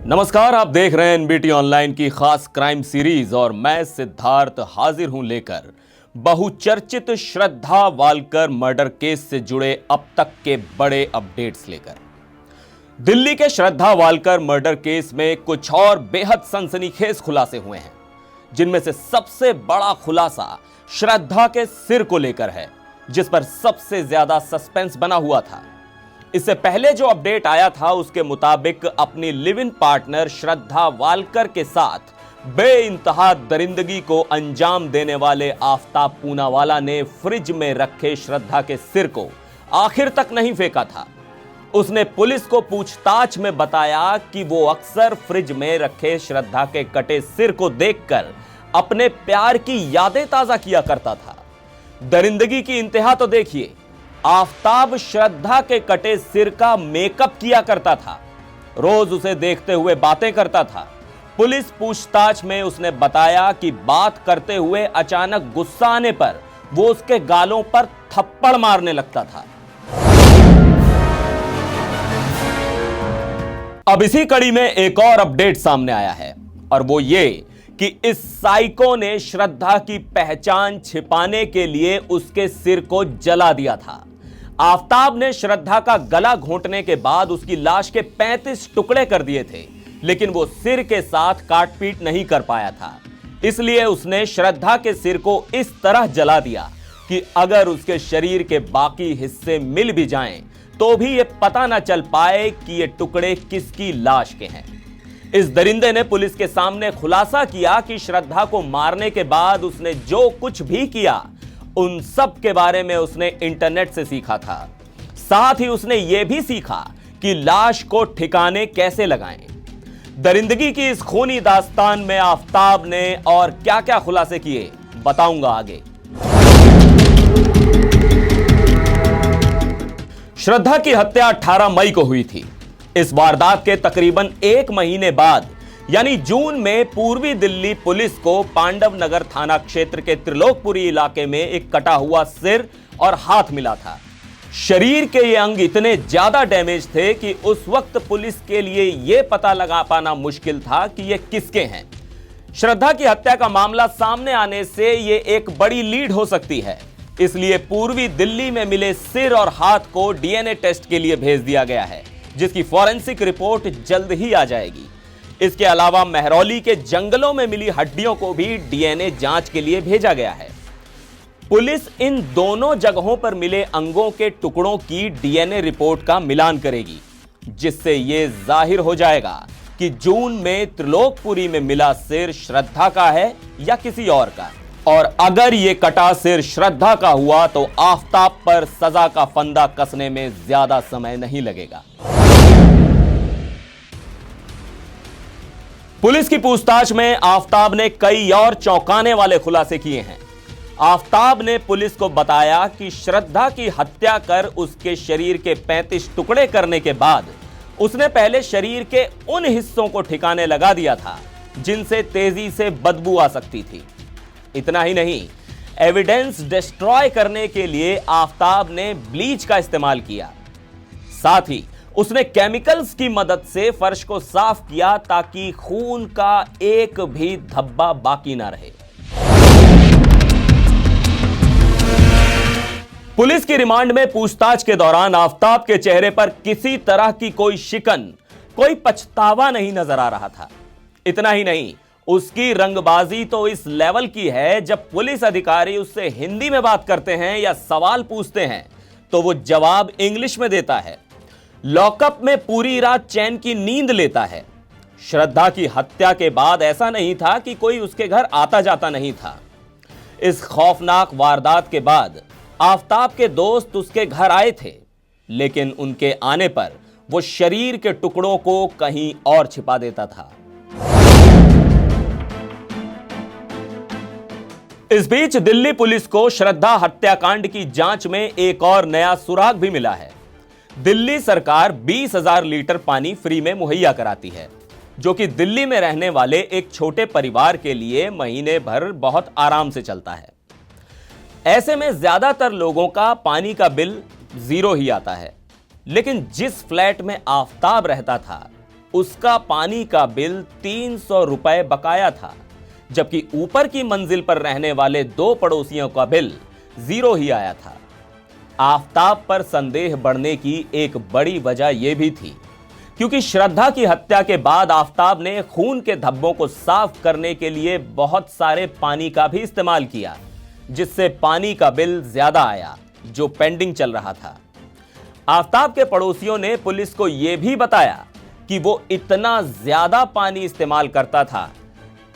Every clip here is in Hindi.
नमस्कार, आप देख रहे हैं एनबीटी ऑनलाइन की खास क्राइम सीरीज और मैं सिद्धार्थ हाजिर हूं लेकर बहुचर्चित श्रद्धा वालकर मर्डर केस से जुड़े अब तक के बड़े अपडेट्स लेकर। दिल्ली के श्रद्धा वालकर मर्डर केस में कुछ और बेहद सनसनीखेज खुलासे हुए हैं, जिनमें से सबसे बड़ा खुलासा श्रद्धा के सिर को लेकर है, जिस पर सबसे ज्यादा सस्पेंस बना हुआ था। इससे पहले जो अपडेट आया था उसके मुताबिक अपनी live in partner Shraddha Walker के साथ बेइंतहा दरिंदगी को अंजाम देने वाले आफताब पूनावाला ने फ्रिज में रखे श्रद्धा के सिर को आखिर तक नहीं फेंका था। उसने पुलिस को पूछताछ में बताया कि वो अक्सर फ्रिज में रखे श्रद्धा के कटे सिर को देखकर अपने प्यार की यादें ताजा किया करता था। दरिंदगी की इंतहा तो देखिए, आफताब श्रद्धा के कटे सिर का मेकअप किया करता था, रोज उसे देखते हुए बातें करता था। पुलिस पूछताछ में उसने बताया कि बात करते हुए अचानक गुस्सा आने पर वो उसके गालों पर थप्पड़ मारने लगता था। अब इसी कड़ी में एक और अपडेट सामने आया है और वो ये कि इस साइको ने श्रद्धा की पहचान छिपाने के लिए उसके सिर को जला दिया था। आफताब ने श्रद्धा का गला घोंटने के बाद उसकी लाश के 35 टुकड़े कर दिए थे, लेकिन वो सिर के साथ काटपीट नहीं कर पाया था। इसलिए उसने श्रद्धा के सिर को इस तरह जला दिया कि अगर उसके शरीर के बाकी हिस्से मिल भी जाएं, तो भी ये पता ना चल पाए कि ये टुकड़े किसकी लाश के हैं। इस दरिंदे ने पुलिस के सामने खुलासा किया कि श्रद्धा को मारने के बाद उसने जो कुछ भी किया उन सब के बारे में उसने इंटरनेट से सीखा था। साथ ही उसने यह भी सीखा कि लाश को ठिकाने कैसे लगाएं। दरिंदगी की इस खूनी दास्तान में आफताब ने और क्या क्या खुलासे किए बताऊंगा आगे। श्रद्धा की हत्या 18 मई को हुई थी। इस वारदात के तकरीबन एक महीने बाद यानी जून में पूर्वी दिल्ली पुलिस को पांडव नगर थाना क्षेत्र के त्रिलोकपुरी इलाके में एक कटा हुआ सिर और हाथ मिला था। शरीर के ये अंग इतने ज्यादा डैमेज थे कि उस वक्त पुलिस के लिए यह पता लगा पाना मुश्किल था कि ये किसके हैं। श्रद्धा की हत्या का मामला सामने आने से ये एक बड़ी लीड हो सकती है, इसलिए पूर्वी दिल्ली में मिले सिर और हाथ को डीएनए टेस्ट के लिए भेज दिया गया है, जिसकी फॉरेंसिक रिपोर्ट जल्द ही आ जाएगी। इसके अलावा महरौली के जंगलों में मिली हड्डियों को भी डीएनए जांच के लिए भेजा गया है। पुलिस इन दोनों जगहों पर मिले अंगों के टुकड़ों की डीएनए रिपोर्ट का मिलान करेगी, जिससे यह जाहिर हो जाएगा कि जून में त्रिलोकपुरी में मिला सिर श्रद्धा का है या किसी और का। और अगर यह कटा सिर श्रद्धा का हुआ तो आफताब पर सजा का फंदा कसने में ज्यादा समय नहीं लगेगा। पुलिस की पूछताछ में आफताब ने कई और चौंकाने वाले खुलासे किए हैं। आफताब ने पुलिस को बताया कि श्रद्धा की हत्या कर उसके शरीर के 35 टुकड़े करने के बाद उसने पहले शरीर के उन हिस्सों को ठिकाने लगा दिया था जिनसे तेजी से बदबू आ सकती थी। इतना ही नहीं, एविडेंस डिस्ट्रॉय करने के लिए आफताब ने ब्लीच का इस्तेमाल किया। साथ ही उसने केमिकल्स की मदद से फर्श को साफ किया ताकि खून का एक भी धब्बा बाकी ना रहे। पुलिस की रिमांड में पूछताछ के दौरान आफताब के चेहरे पर किसी तरह की कोई शिकन, कोई पछतावा नहीं नजर आ रहा था। इतना ही नहीं, उसकी रंगबाजी तो इस लेवल की है, जब पुलिस अधिकारी उससे हिंदी में बात करते हैं या सवाल पूछते हैं तो वो जवाब इंग्लिश में देता है। लॉकअप में पूरी रात चैन की नींद लेता है। श्रद्धा की हत्या के बाद ऐसा नहीं था कि कोई उसके घर आता जाता नहीं था। इस खौफनाक वारदात के बाद आफताब के दोस्त उसके घर आए थे, लेकिन उनके आने पर वो शरीर के टुकड़ों को कहीं और छिपा देता था। इस बीच दिल्ली पुलिस को श्रद्धा हत्याकांड की जांच में एक और नया सुराग भी मिला है। दिल्ली सरकार 20,000 लीटर पानी फ्री में मुहैया कराती है, जो कि दिल्ली में रहने वाले एक छोटे परिवार के लिए महीने भर बहुत आराम से चलता है। ऐसे में ज्यादातर लोगों का पानी का बिल 0 ही आता है, लेकिन जिस फ्लैट में आफताब रहता था उसका पानी का बिल 300 रुपए बकाया था, जबकि ऊपर की मंजिल पर रहने वाले 2 पड़ोसियों का बिल 0 ही आया था। आफताब पर संदेह बढ़ने की एक बड़ी वजह यह भी थी क्योंकि श्रद्धा की हत्या के बाद आफताब ने खून के धब्बों को साफ करने के लिए बहुत सारे पानी का भी इस्तेमाल किया, जिससे पानी का बिल ज्यादा आया जो पेंडिंग चल रहा था। आफताब के पड़ोसियों ने पुलिस को यह भी बताया कि वो इतना ज्यादा पानी इस्तेमाल करता था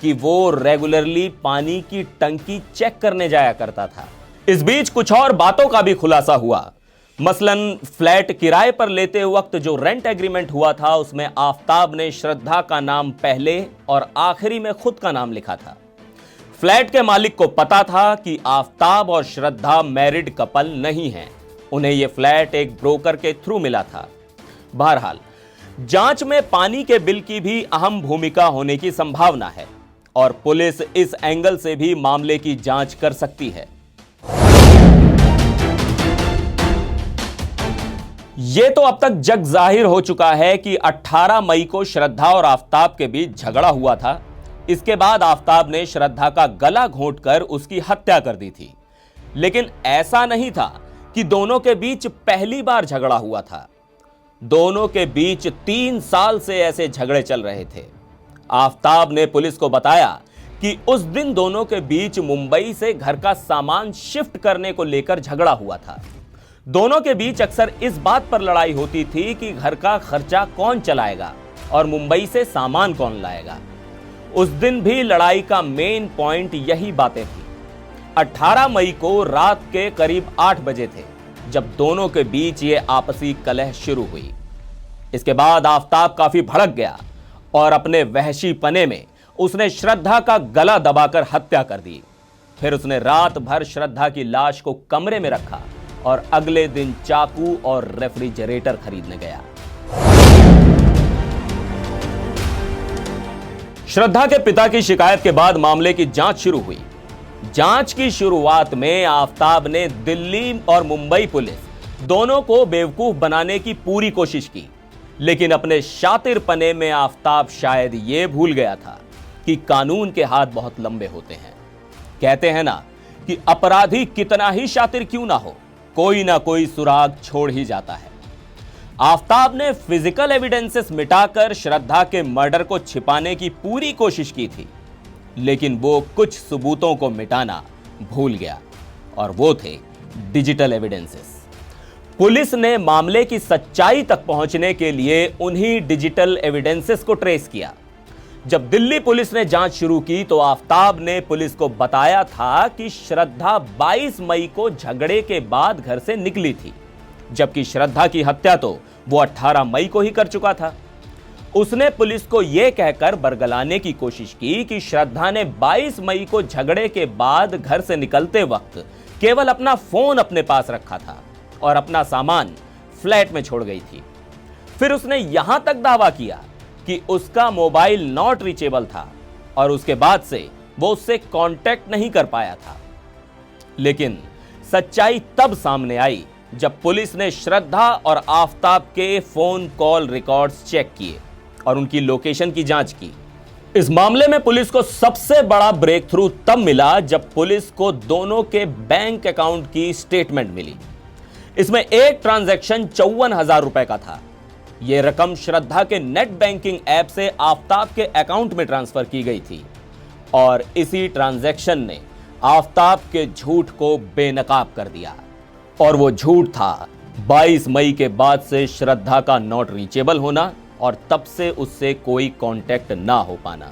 कि वो रेगुलरली पानी की टंकी चेक करने जाया करता था। इस बीच कुछ और बातों का भी खुलासा हुआ। मसलन फ्लैट किराए पर लेते वक्त जो रेंट एग्रीमेंट हुआ था उसमें आफताब ने श्रद्धा का नाम पहले और आखिरी में खुद का नाम लिखा था। फ्लैट के मालिक को पता था कि आफताब और श्रद्धा मैरिड कपल नहीं हैं। उन्हें यह फ्लैट एक ब्रोकर के थ्रू मिला था। बहरहाल जांच में पानी के बिल की भी अहम भूमिका होने की संभावना है और पुलिस इस एंगल से भी मामले की जांच कर सकती है। यह तो अब तक जग जाहिर हो चुका है कि 18 मई को श्रद्धा और आफताब के बीच झगड़ा हुआ था। इसके बाद आफताब ने श्रद्धा का गला घोंटकर उसकी हत्या कर दी थी। लेकिन ऐसा नहीं था कि दोनों के बीच पहली बार झगड़ा हुआ था। दोनों के बीच 3 साल से ऐसे झगड़े चल रहे थे। आफताब ने पुलिस को बताया कि उस दिन दोनों के बीच मुंबई से घर का सामान शिफ्ट करने को लेकर झगड़ा हुआ था। दोनों के बीच अक्सर इस बात पर लड़ाई होती थी कि घर का खर्चा कौन चलाएगा और मुंबई से सामान कौन लाएगा। उस दिन भी लड़ाई का मेन पॉइंट यही बातें थी। 18 मई को रात के करीब 8 बजे थे जब दोनों के बीच ये आपसी कलह शुरू हुई। इसके बाद आफताब काफी भड़क गया और अपने वहशी पने में उसने श्रद्धा का गला दबाकर हत्या कर दी। फिर उसने रात भर श्रद्धा की लाश को कमरे में रखा और अगले दिन चाकू और रेफ्रिजरेटर खरीदने गया। श्रद्धा के पिता की शिकायत के बाद मामले की जांच शुरू हुई। जांच की शुरुआत में आफताब ने दिल्ली और मुंबई पुलिस दोनों को बेवकूफ बनाने की पूरी कोशिश की, लेकिन अपने शातिरपने में आफताब शायद यह भूल गया था कि कानून के हाथ बहुत लंबे होते हैं। कहते हैं ना कि अपराधी कितना ही शातिर क्यों ना हो, कोई ना कोई सुराग छोड़ ही जाता है। आफताब ने फिजिकल एविडेंसेस मिटाकर श्रद्धा के मर्डर को छिपाने की पूरी कोशिश की थी, लेकिन वो कुछ सबूतों को मिटाना भूल गया और वो थे डिजिटल एविडेंसेस। पुलिस ने मामले की सच्चाई तक पहुंचने के लिए उन्हीं डिजिटल एविडेंसेस को ट्रेस किया। जब दिल्ली पुलिस ने जांच शुरू की तो आफताब ने पुलिस को बताया था कि श्रद्धा 22 मई को झगड़े के बाद घर से निकली थी, जबकि श्रद्धा की हत्या तो वो 18 मई को ही कर चुका था। उसने पुलिस को यह कहकर बरगलाने की कोशिश की कि श्रद्धा ने 22 मई को झगड़े के बाद घर से निकलते वक्त केवल अपना फोन अपने पास रखा था और अपना सामान फ्लैट में छोड़ गई थी। फिर उसने यहां तक दावा किया कि उसका मोबाइल नॉट रीचेबल था और उसके बाद से वो उससे कांटेक्ट नहीं कर पाया था। लेकिन सच्चाई तब सामने आई जब पुलिस ने श्रद्धा और आफताब के फोन कॉल रिकॉर्ड्स चेक किए और उनकी लोकेशन की जांच की। इस मामले में पुलिस को सबसे बड़ा ब्रेक थ्रू तब मिला जब पुलिस को दोनों के बैंक अकाउंट की स्टेटमेंट मिली। इसमें एक ट्रांजैक्शन 54,000 रुपए का था। यह रकम श्रद्धा के नेट बैंकिंग ऐप से आफताब के अकाउंट में ट्रांसफर की गई थी और इसी ट्रांजैक्शन ने आफताब के झूठ को बेनकाब कर दिया। और वो झूठ था 22 मई के बाद से श्रद्धा का नॉट रीचेबल होना और तब से उससे कोई कांटेक्ट ना हो पाना।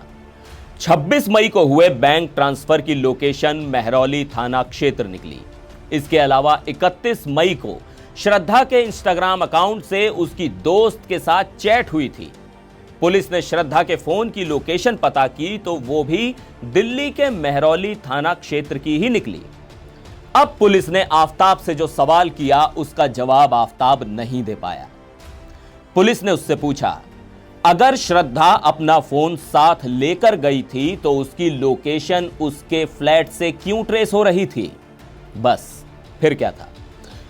26 मई को हुए बैंक ट्रांसफर की लोकेशन महरौली थाना क्षेत्र निकली। इसके अलावा 31 मई को श्रद्धा के इंस्टाग्राम अकाउंट से उसकी दोस्त के साथ चैट हुई थी। पुलिस ने श्रद्धा के फोन की लोकेशन पता की तो वो भी दिल्ली के महरौली थाना क्षेत्र की ही निकली। अब पुलिस ने आफताब से जो सवाल किया उसका जवाब आफताब नहीं दे पाया। पुलिस ने उससे पूछा, अगर श्रद्धा अपना फोन साथ लेकर गई थी तो उसकी लोकेशन उसके फ्लैट से क्यों ट्रेस हो रही थी? बस फिर क्या था।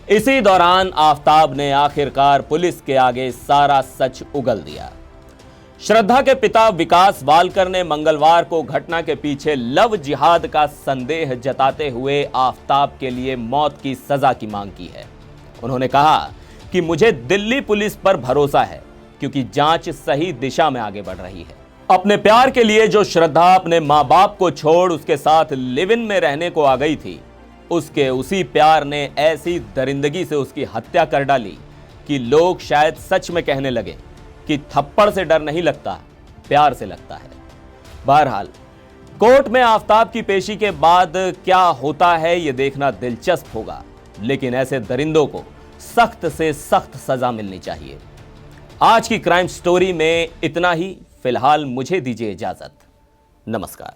इसी दौरान आफताब ने आखिरकार पुलिस के आगे सारा सच उगल दिया। श्रद्धा के पिता विकास वालकर ने मंगलवार को घटना के पीछे लव जिहाद का संदेह जताते हुए आफताब के लिए मौत की सजा की मांग की है। उन्होंने कहा कि मुझे दिल्ली पुलिस पर भरोसा है क्योंकि जांच सही दिशा में आगे बढ़ रही है। अपने प्यार के लिए जो श्रद्धा अपने मां बाप को छोड़ उसके साथ लिव इन में रहने को आ गई थी, उसके उसी प्यार ने ऐसी दरिंदगी से उसकी हत्या कर डाली कि लोग शायद सच में कहने लगे कि थप्पड़ से डर नहीं लगता, प्यार से लगता है। बहरहाल कोर्ट में आफताब की पेशी के बाद क्या होता है यह देखना दिलचस्प होगा, लेकिन ऐसे दरिंदों को सख्त से सख्त सजा मिलनी चाहिए। आज की क्राइम स्टोरी में इतना ही। फिलहाल मुझे दीजिए इजाजत। नमस्कार।